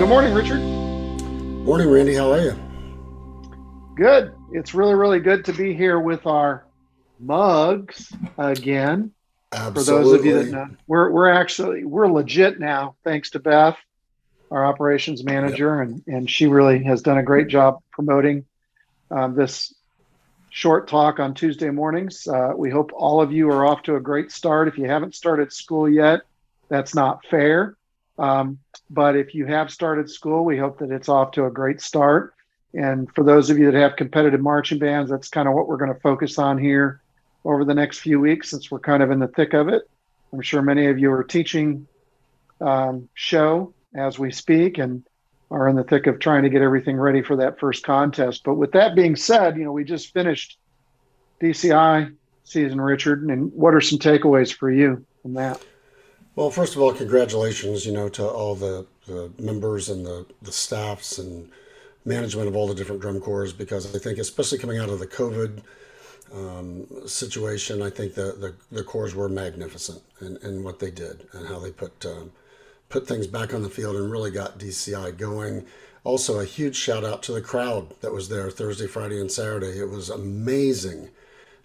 Good morning, Richard. Morning, Randy. How are you? Good. It's really, really good to be here with our mugs again. For those of you that Absolutely. know, we're legit now, thanks to Beth, our operations Yep. manager, and she really has done a great job promoting this short talk on Tuesday mornings. We hope all of you are off to a great start. If you haven't started school yet, that's not fair. Um, but if you have started school, we hope that it's off to a great start. And for those of you that have competitive marching bands, that's kind of what we're going to focus on here over the next few weeks since we're kind of in the thick of it. I'm sure many of you are teaching show as we speak and are in the thick of trying to get everything ready for that first contest. But with that being said, we just finished DCI season, Richard, and what are some takeaways for you from that? Well, first of all, congratulations, to all the members and the staffs and management of all the different drum corps, because I think, especially coming out of the COVID situation, I think the corps were magnificent in what they did and how they put things back on the field and really got DCI going. Also, a huge shout out to the crowd that was there Thursday, Friday, and Saturday. It was amazing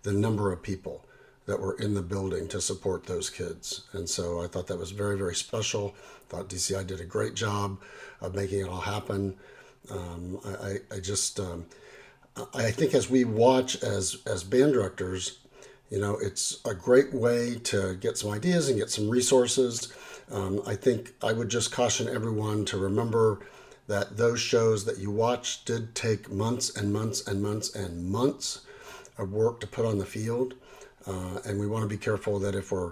the number of people that were in the building to support those kids. And so I thought that was very, very special. Thought DCI did a great job of making it all happen. I just, I think as we watch as band directors, it's a great way to get some ideas and get some resources. I think I would just caution everyone to remember that those shows that you watch did take months and months and months and months of work to put on the field. And we want to be careful that if we're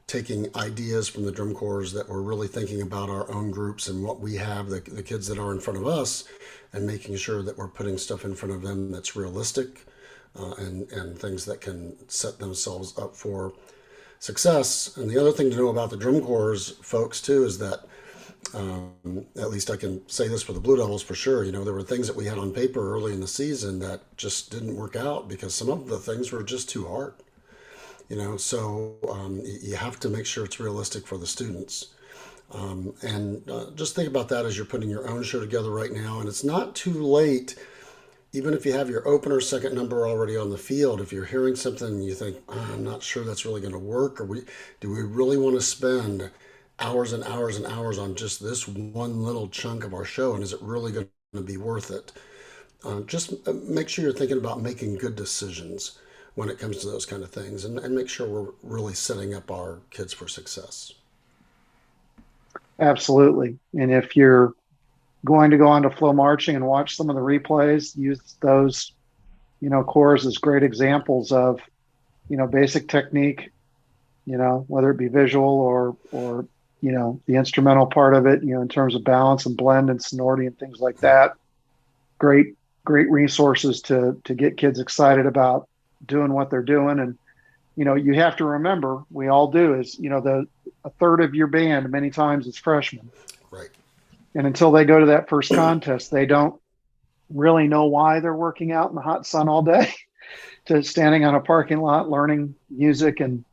taking ideas from the drum corps, that we're really thinking about our own groups and what we have, the kids that are in front of us, and making sure that we're putting stuff in front of them that's realistic, and things that can set themselves up for success. And the other thing to know about the drum corps folks too is that, at least I can say this for the Blue Devils for sure, there were things that we had on paper early in the season that just didn't work out because some of the things were just too hard. So you have to make sure it's realistic for the students. And just think about that as you're putting your own show together right now. And it's not too late, even if you have your opener second number already on the field. If you're hearing something and you think, I'm not sure that's really going to work, or do we really want to spend hours and hours and hours on just this one little chunk of our show? And is it really going to be worth it? Just make sure you're thinking about making good decisions when it comes to those kind of things, and make sure we're really setting up our kids for success. Absolutely. And if you're going to go on to flow marching and watch some of the replays, use those, corps as great examples of, basic technique, whether it be visual or, the instrumental part of it, in terms of balance and blend and sonority and things like that. Great, great resources to get kids excited about doing what they're doing. And, you have to remember, we all do, is, a third of your band many times is freshmen. Right. And until they go to that first contest, they don't really know why they're working out in the hot sun all day to standing on a parking lot learning music and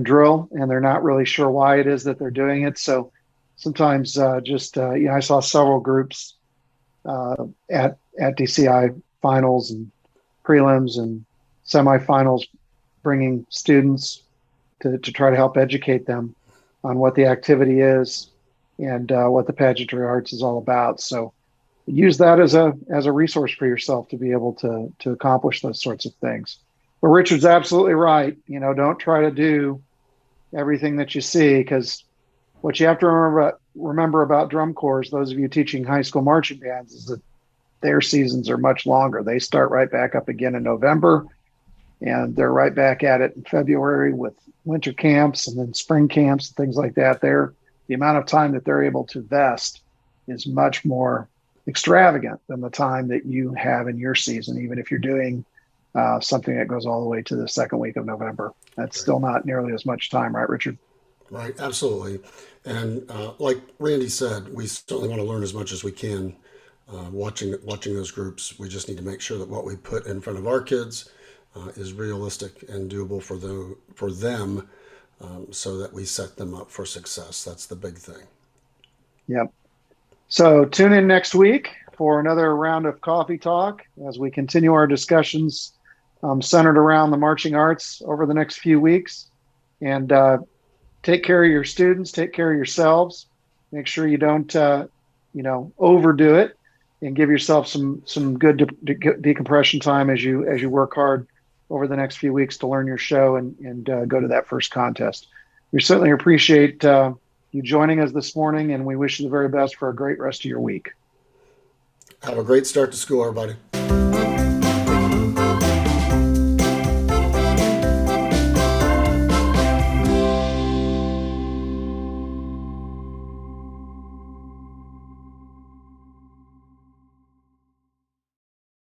drill, and they're not really sure why it is that they're doing it. So sometimes I saw several groups at DCI finals and prelims and semifinals bringing students to try to help educate them on what the activity is and what the pageantry arts is all about. So use that as a resource for yourself to be able to accomplish those sorts of things. But Richard's absolutely right. Don't try to do everything that you see, because what you have to remember about drum corps, those of you teaching high school marching bands, is that their seasons are much longer. They start right back up again in November, and they're right back at it in February with winter camps and then spring camps and things like that. The amount of time that they're able to vest is much more extravagant than the time that you have in your season, even if you're doing something that goes all the way to the second week of November. That's Right. still not nearly as much time, right, Richard? Right. Absolutely. And like Randy said, we certainly want to learn as much as we can. Watching those groups, we just need to make sure that what we put in front of our kids is realistic and doable for them, so that we set them up for success. That's the big thing. Yep. So tune in next week for another round of coffee talk as we continue our discussions centered around the marching arts over the next few weeks. And take care of your students, take care of yourselves. Make sure you don't, overdo it, and give yourself some good decompression time as you work hard over the next few weeks to learn your show and go to that first contest. We certainly appreciate you joining us this morning, and we wish you the very best for a great rest of your week. Have a great start to school, everybody.